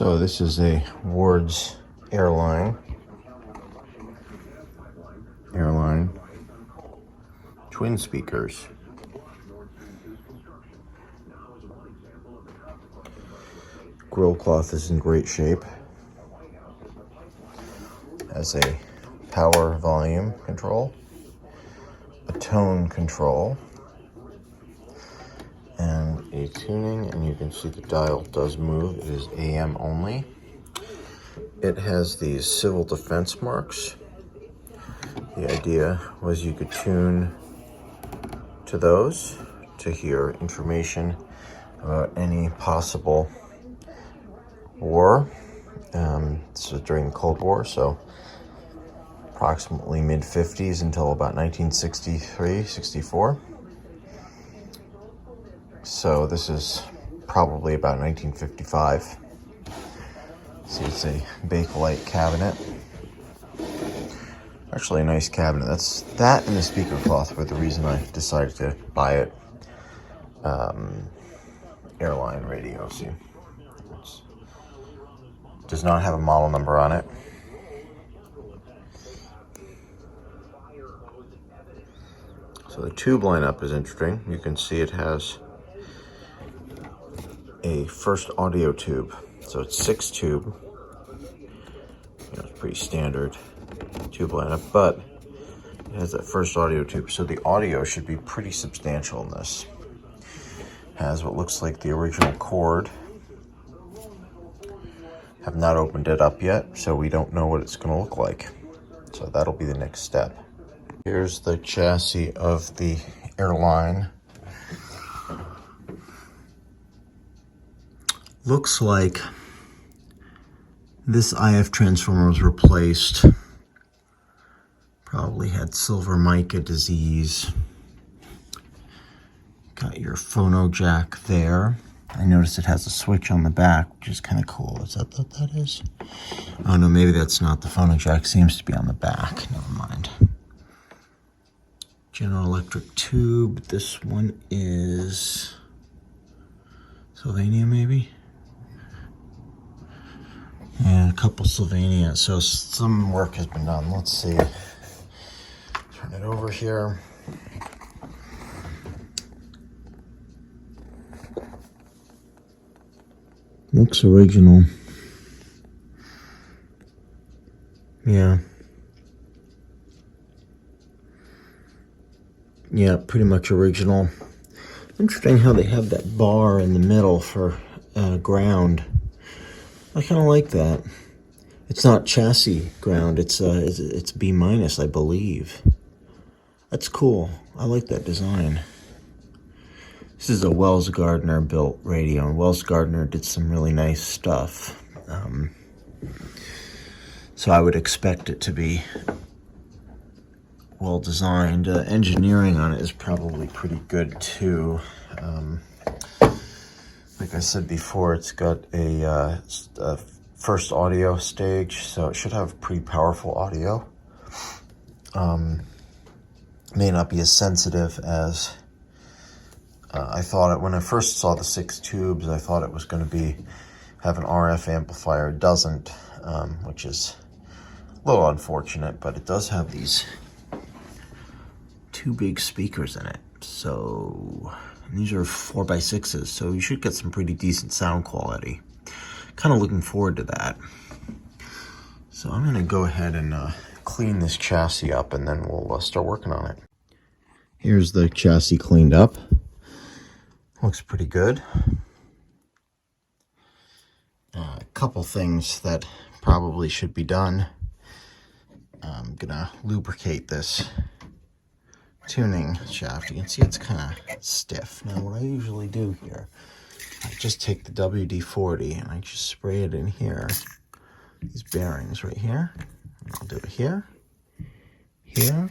So this is a Ward's Airline twin speakers. Grill cloth is in great shape. Has a power volume control, a tone control, and a tuning, and you can see the dial does move. It is AM only. It has these civil defense marks. The idea was you could tune to those to hear information about any possible war. This was during the Cold War, so approximately mid-50s until about 1963, 64. So this is probably about 1955. See, it's a bakelite cabinet. Actually a nice cabinet. That and the speaker cloth were the reason I decided to buy it. Airline radio, see. It does not have a model number on it. So the tube lineup is interesting. You can see it has a first audio tube. So it's 6 tube. It's pretty standard tube lineup, but it has that first audio tube. So the audio should be pretty substantial in this. Has what looks like the original cord. Have not opened it up yet, so we don't know what it's going to look like. So that'll be the next step. Here's the chassis of the Airline. Looks like this IF transformer was replaced. Probably had silver mica disease. Got your phono jack there. I noticed it has a switch on the back, which is kind of cool. Is that what that is? Oh no, maybe that's not. The phono jack seems to be on the back. Never mind. General Electric tube. This one is Sylvania, maybe? And a couple Sylvania. So some work has been done. Let's see. Turn it over here. Looks original. Yeah. Yeah, pretty much original. Interesting how they have that bar in the middle for ground. I kind of like that. It's not chassis ground. It's B-, I believe. That's cool. I like that design. This is a Wells Gardner built radio, and Wells Gardner did some really nice stuff. So I would expect it to be well designed. Engineering on it is probably pretty good too. Like I said before, it's got a first audio stage, so it should have pretty powerful audio. May not be as sensitive as I thought it. When I first saw the 6 tubes, I thought it was going to have an RF amplifier. It doesn't, which is a little unfortunate, but it does have these 2 big speakers in it. So these are 4x6s, so you should get some pretty decent sound quality. Kind of looking forward to that. So I'm going to go ahead and clean this chassis up, and then we'll start working on it. Here's the chassis cleaned up. Looks pretty good. A couple things that probably should be done. I'm gonna lubricate this tuning shaft. You can see it's kind of stiff. Now what I usually do here, I just take the WD-40 and I just spray it in here. These bearings right here. And I'll do it here, here,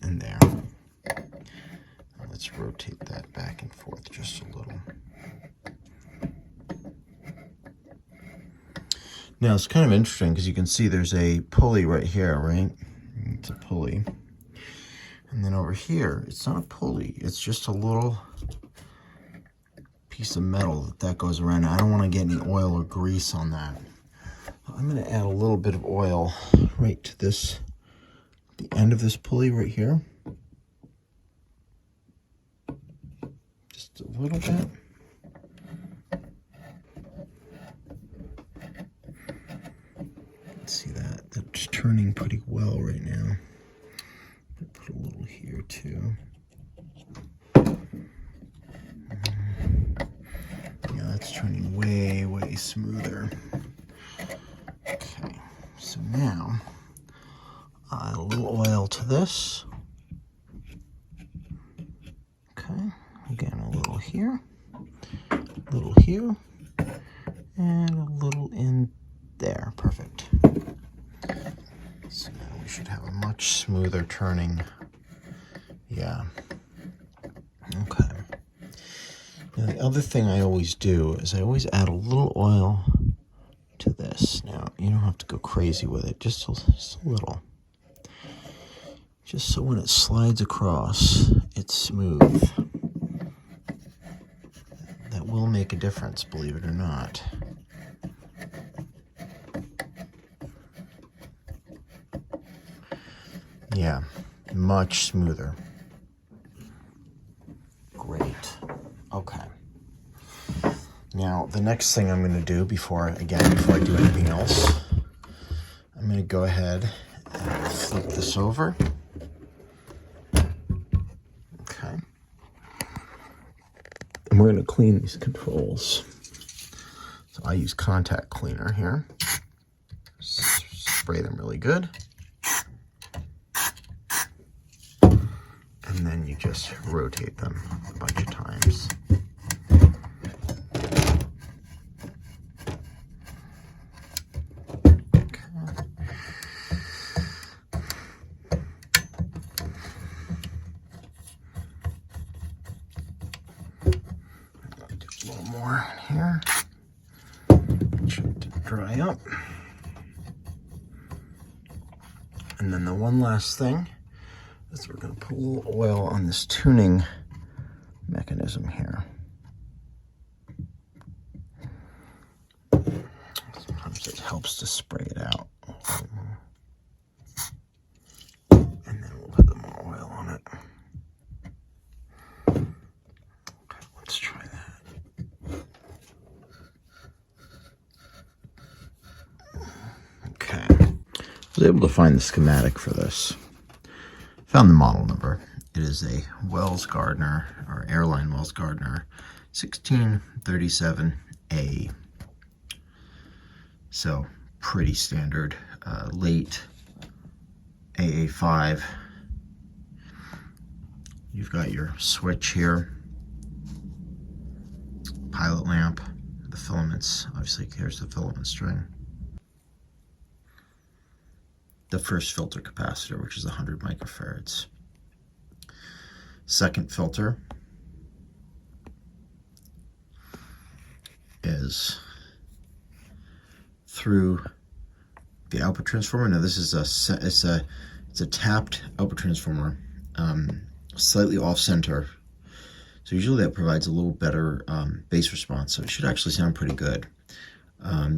and there. Let's rotate that back and forth just a little. Now it's kind of interesting because you can see there's a pulley right here, right? It's a pulley. And then over here, it's not a pulley. It's just a little piece of metal that goes around. I don't want to get any oil or grease on that. I'm going to add a little bit of oil right to this, the end of this pulley right here. Just a little bit. Let's see that. That's turning pretty well right now. Put a little here too. Yeah, that's turning way, way smoother. Okay, so now add a little oil to this. Okay, again, a little here, and a little in there. Perfect. So now we should have a much smoother turning. Yeah. Okay. Now the other thing I always do is I always add a little oil to this. Now you don't have to go crazy with it, just a little. Just so when it slides across, it's smooth. That will make a difference, believe it or not. Yeah, much smoother. Great. Okay. Now, the next thing I'm going to do before I do anything else, I'm going to go ahead and flip this over. Okay. And we're going to clean these controls. So I use contact cleaner here. Spray them really good. And then you just rotate them a bunch of times. Do a little more in here. Try to dry up. And then the one last thing is we're going to put a little oil on this tuning mechanism here. Sometimes it helps to spray it out. And then we'll put the more oil on it. Okay, let's try that. Okay. I was able to find the schematic for this. Found the model number. It is a Wells Gardner, or Airline Wells Gardner 1637A. So pretty standard, late AA5. You've got your switch here, pilot lamp, the filaments. Obviously, here's the filament string. The first filter capacitor, which is 100 microfarads. Second filter is through the output transformer. Now this is it's a tapped output transformer, slightly off center. So usually that provides a little better bass response. So it should actually sound pretty good.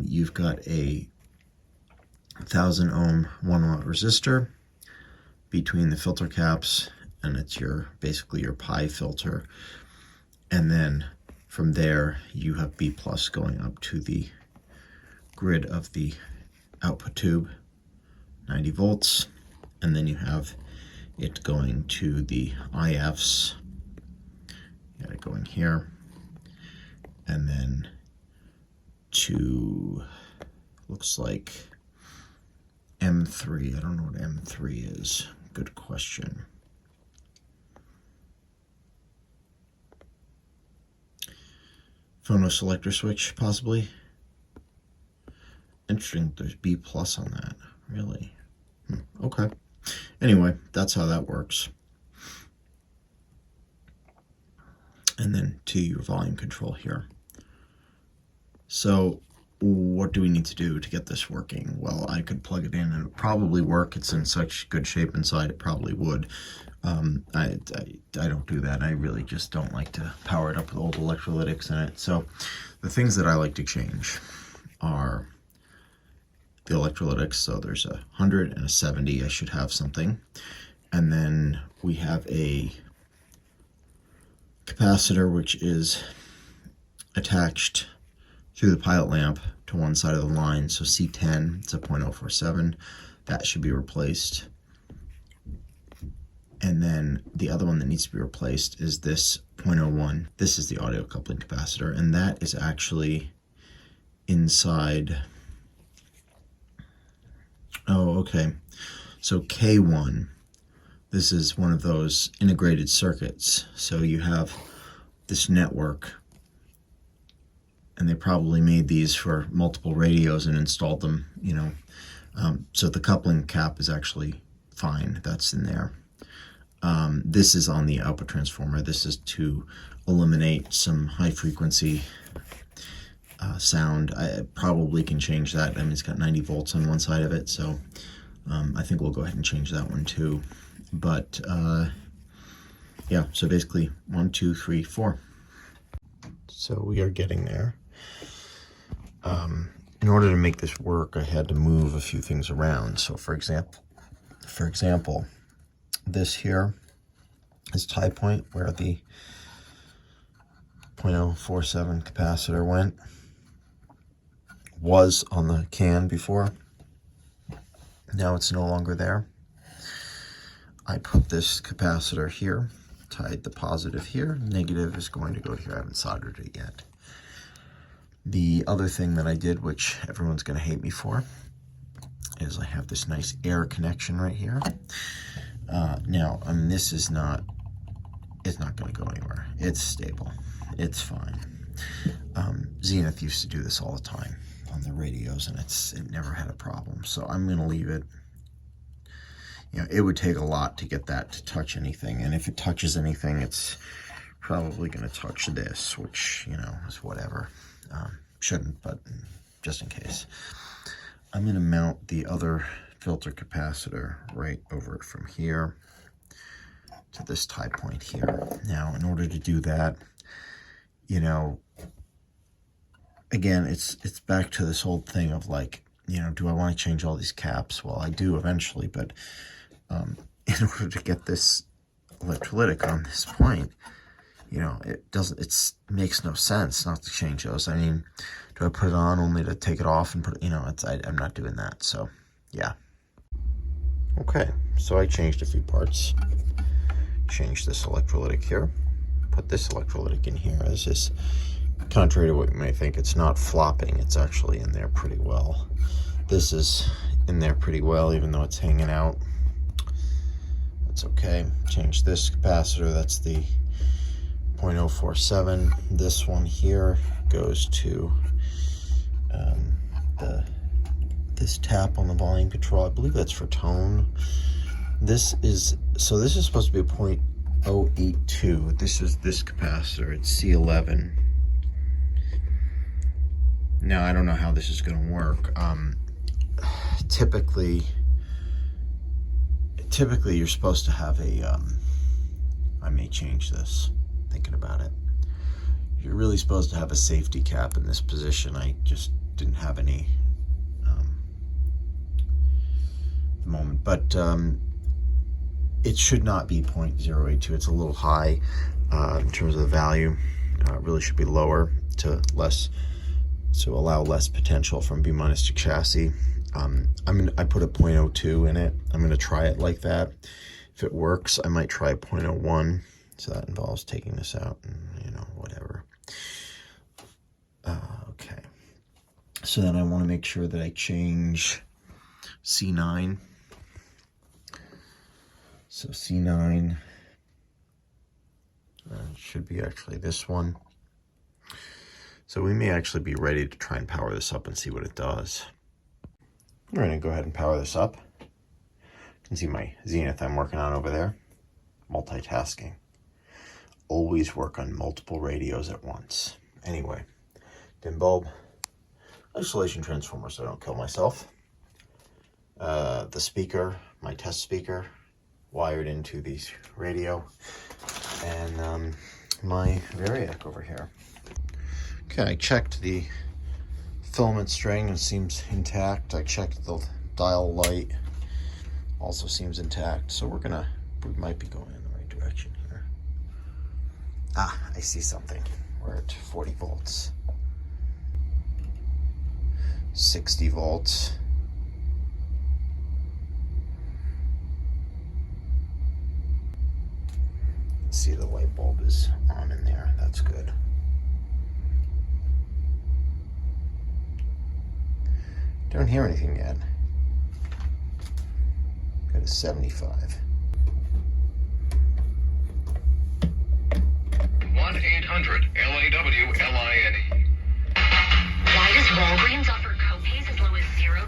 You've got a 1000 ohm 1 watt resistor between the filter caps, and it's basically your pi filter. And then from there you have B plus going up to the grid of the output tube, 90 volts, and then you have it going to the IFs. You got it going here, and then to, looks like M3. I don't know what M3 is. Good question. Phono selector switch, possibly. Interesting, there's B plus on that. Really? Okay. Anyway, that's how that works. And then to your volume control here. So what do we need to do to get this working? Well, I could plug it in and it would probably work. It's in such good shape inside, it probably would. I don't do that. I really just don't like to power it up with old electrolytics in it. So the things that I like to change are the electrolytics. So there's a 100 and a 70. I should have something. And then we have a capacitor, which is attached through the pilot lamp to one side of the line. So C10, it's a 0.047. That should be replaced. And then the other one that needs to be replaced is this 0.01. This is the audio coupling capacitor, and that is actually inside. Oh, okay. So K1, this is one of those integrated circuits. So you have this network, and they probably made these for multiple radios and installed them, you know. So the coupling cap is actually fine. That's in there. This is on the output transformer. This is to eliminate some high frequency sound. I probably can change that. I mean, it's got 90 volts on one side of it, so I think we'll go ahead and change that one too. But yeah, so basically 1, 2, 3, 4. So we are getting there. In order to make this work, I had to move a few things around. So for example, this here is tie point where the 0.047 capacitor went. Was on the can before. Now it's no longer there. I put this capacitor here, tied the positive here, negative is going to go here. I haven't soldered it yet. The other thing that I did, which everyone's going to hate me for, is I have this nice air connection right here. Now, I mean, this is not, it's not going to go anywhere. It's stable. It's fine. Zenith used to do this all the time on the radios, and it never had a problem. So I'm going to leave it. You know, it would take a lot to get that to touch anything, and if it touches anything, it's probably going to touch this, which, you know, is whatever. Shouldn't, but just in case. I'm going to mount the other filter capacitor right over from here to this tie point here. Now, in order to do that, you know, again, it's back to this old thing of like, you know, do I want to change all these caps? Well, I do eventually, but in order to get this electrolytic on this point, you know, it makes no sense not to change those. I mean, do I put it on only to take it off and put it, you know, I'm not doing that. So, yeah. Okay, so I changed a few parts. Changed this electrolytic here. Put this electrolytic in here. This is, contrary to what you may think, it's not flopping. It's actually in there pretty well. This is in there pretty well, even though it's hanging out. That's okay. Change this capacitor. That's the 0.047. This one here goes to this tap on the volume control. I believe that's for tone. This is supposed to be a 0.082. This is this capacitor. It's C11. Now I don't know how this is going to work. Typically you're supposed to have a I may change this, thinking about it. You're really supposed to have a safety cap in this position. I just didn't have any at the moment, but it should not be 0.082. It's a little high in terms of the value. It really should be lower to allow less potential from B- to chassis. I put a 0.02 in it. I'm going to try it like that. If it works, I might try a 0.01. So that involves taking this out and, you know, whatever. Okay. So then I want to make sure that I change C9. So C9 should be actually this one. So we may actually be ready to try and power this up and see what it does. I'm going to go ahead and power this up. You can see my Zenith I'm working on over there. Multitasking. Always work on multiple radios at once. Anyway, dim bulb, isolation transformer so I don't kill myself. The speaker, my test speaker, wired into the radio and my Variac over here. Okay, I checked the filament string, it seems intact. I checked the dial light, also seems intact. So we might be going in the right direction here. Ah, I see something. We're at 40 volts. 60 volts. See, the light bulb is on in there. That's good. Don't hear anything yet. Go to 75. 1-800-LAW-LINE. Why does Walgreens offer copays as low as $0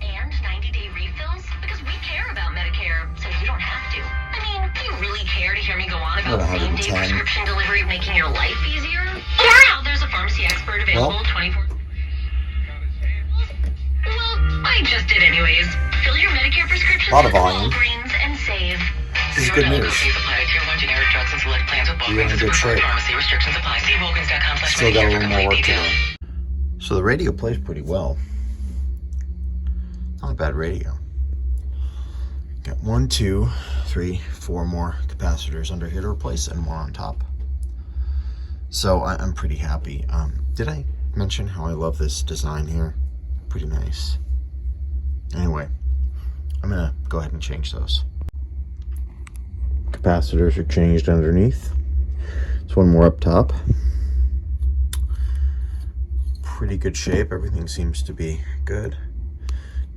and 90-day refills? Because we care about Medicare, so you don't have to. I mean, do you really care to hear me go on about same-day prescription delivery making your life easier? Now there's a pharmacy expert available 24. Well, I just did anyways. Fill your Medicare prescriptions A lot of at volume. Walgreens and save. This is good news. Generic drugs and select plans with You're in good shape. Pharmacy restrictions apply. See Walgreens.com/Medicare Still got a for little more complete work to details. do. So the radio plays pretty well. Not a bad radio. Got 1, 2, 3, 4 more capacitors under here to replace and more on top. So I'm pretty happy. Did I mention how I love this design here? Pretty nice. Anyway, I'm gonna go ahead and change those. Capacitors are changed underneath. There's one more up top. Pretty good shape. Everything seems to be good.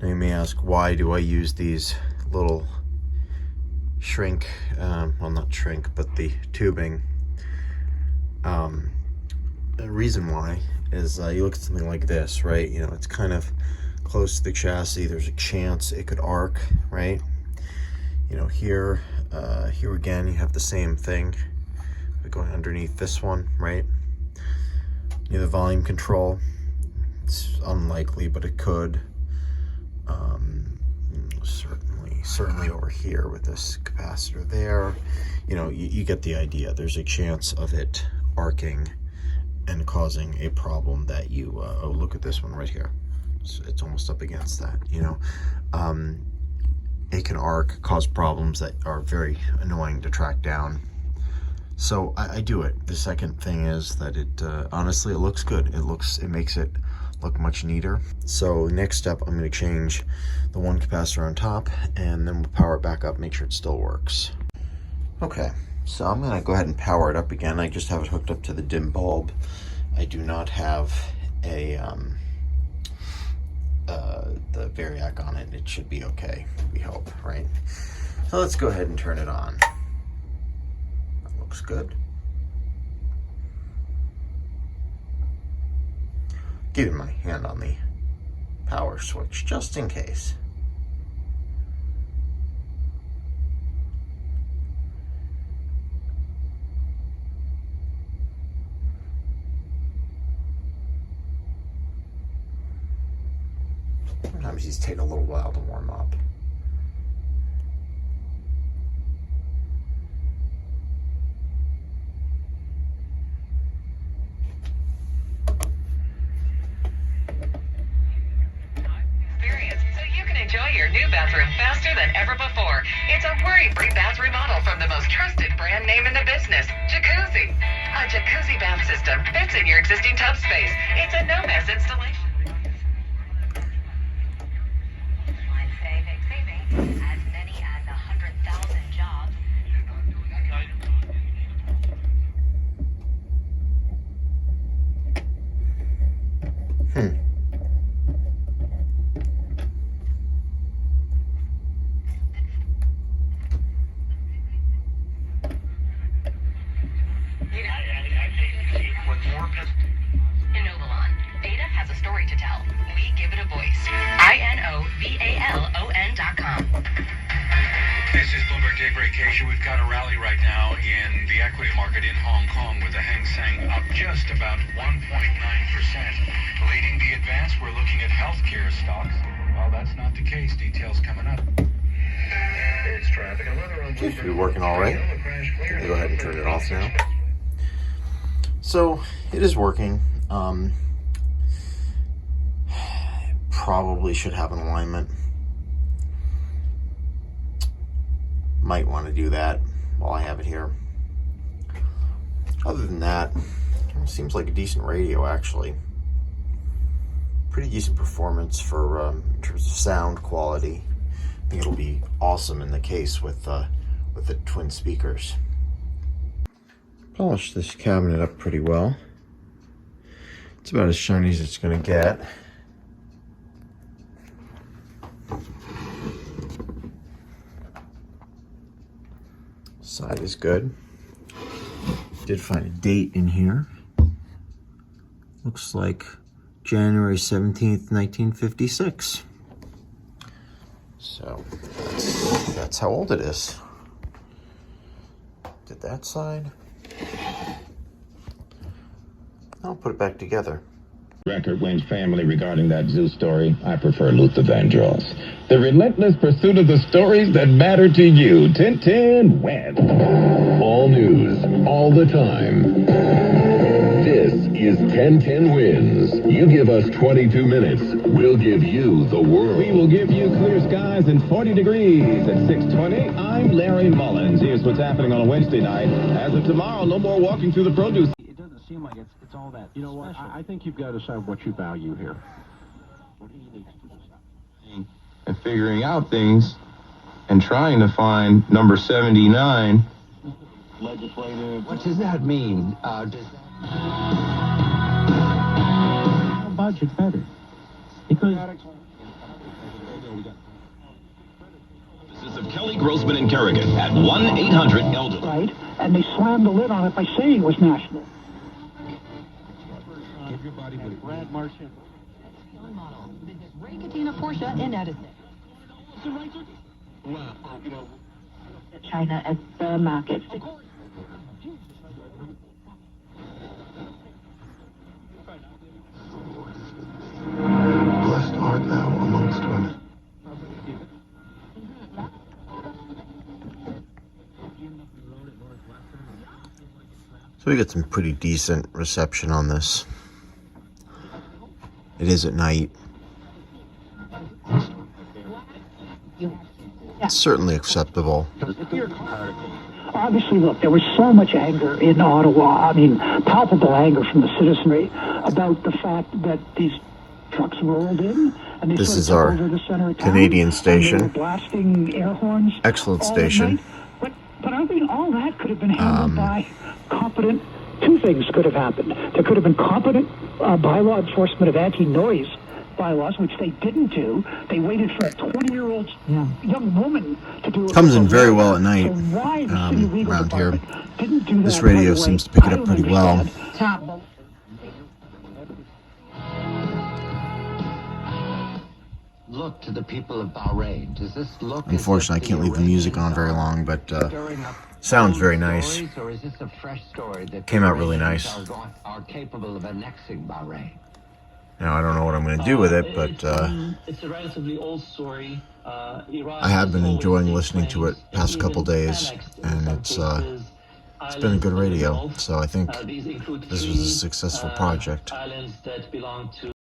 Now you may ask, why do I use these little shrink, well, not shrink, but the tubing. The reason why is you look at something like this, right? You know, it's kind of close to the chassis. There's a chance it could arc, right? You know, here again, you have the same thing. Going underneath this one, right? You know, the volume control. It's unlikely, but it could. Certainly over here with this capacitor there. You know, you get the idea. There's a chance of it arcing and causing a problem that you, oh, look at this one right here. It's almost up against that, you know. It can arc, cause problems that are very annoying to track down. So I do it. The second thing is that it, honestly, it looks good. It makes it look much neater. So next step, I'm gonna change the one capacitor on top and then we'll power it back up, make sure it still works. Okay, so I'm gonna go ahead and power it up again. I just have it hooked up to the dim bulb. I do not have a, the Variac on it. It should be okay, we hope, right? So let's go ahead and turn it on. That looks good. Keeping my hand on the power switch just in case. Sometimes these take a little while to warm up. Enjoy your new bathroom faster than ever before. It's a worry-free bath remodel from the most trusted brand name in the business, Jacuzzi. A Jacuzzi bath system fits in your existing tub space. It's a no-mess installation. Saving as many as 100,000 jobs. Inovalon. Beta has a story to tell. We give it a voice. INOVALON.com. This is Bloomberg Daybreak Asia. We've got a rally right now in the equity market in Hong Kong with the Hang Seng up just about 1.9%. Leading the advance, we're looking at healthcare stocks. Well, that's not the case. Details coming up. It's traffic and weather on Seems to be working all right. Let me go ahead and turn it off now. So it is working. Probably should have an alignment. Might want to do that while I have it here. Other than that, it seems like a decent radio actually. Pretty decent performance for in terms of sound quality. I think it'll be awesome in the case with the twin speakers. Polished this cabinet up pretty well. It's about as shiny as it's going to get. Side is good. Did find a date in here. Looks like January 17th, 1956. So that's how old it is. Did that side. I'll put it back together. Record Wayne's family regarding that zoo story. I prefer Luther Vandross. The relentless pursuit of the stories that matter to you. 10-10 wins. All news, all the time. This is 10-10 wins. You give us 22 minutes, we'll give you the world. We will give you clear skies and 40 degrees at 6:20. I'm Larry Mullins. Here's what's happening on a Wednesday night. As of tomorrow, no more walking through the produce. It doesn't seem like it's all that. You know what? I think you've got to decide what you value here. What do you need to decide? And figuring out things and trying to find number 79. Legislative. What does that mean? How budget better? Because This is of Kelly Grossman and Kerrigan at 1-800-ELDER. Right, and they slammed the lid on it by saying it was national. Brad Martian. Model. Visit Ray Katina Porsche in Edison. China as the market. Blessed art thou amongst women. So we get some pretty decent reception on this. It is at night. It's certainly acceptable. Obviously, look, there was so much anger in Ottawa, I mean, palpable anger from the citizenry about the fact that these trucks rolled in. And they This sort of is took our over the center of town, Canadian and they station. were blasting air horns. Excellent all station. night. But I mean, all that could have been handled by competent. Two things could have happened. There could have been competent bylaw enforcement of anti-noise bylaws, which they didn't do. They waited for a 20-year-old young woman to do it. Comes in very well at night So why the city legal around here. department didn't do This that radio right away, seems to pick it I up don't pretty well. understand. Look to the people of Bahrain. Does this look? Unfortunately, I can't leave the music on very long, but sounds very nice. Or is this a fresh story that Came out really nice. are capable of annexing Bahrain? Now, I don't know what I'm going to do with it, but it's a relatively old story. I have been enjoying listening to it past couple days, and it's been a good radio. So I think this was a successful project. Islands that belong to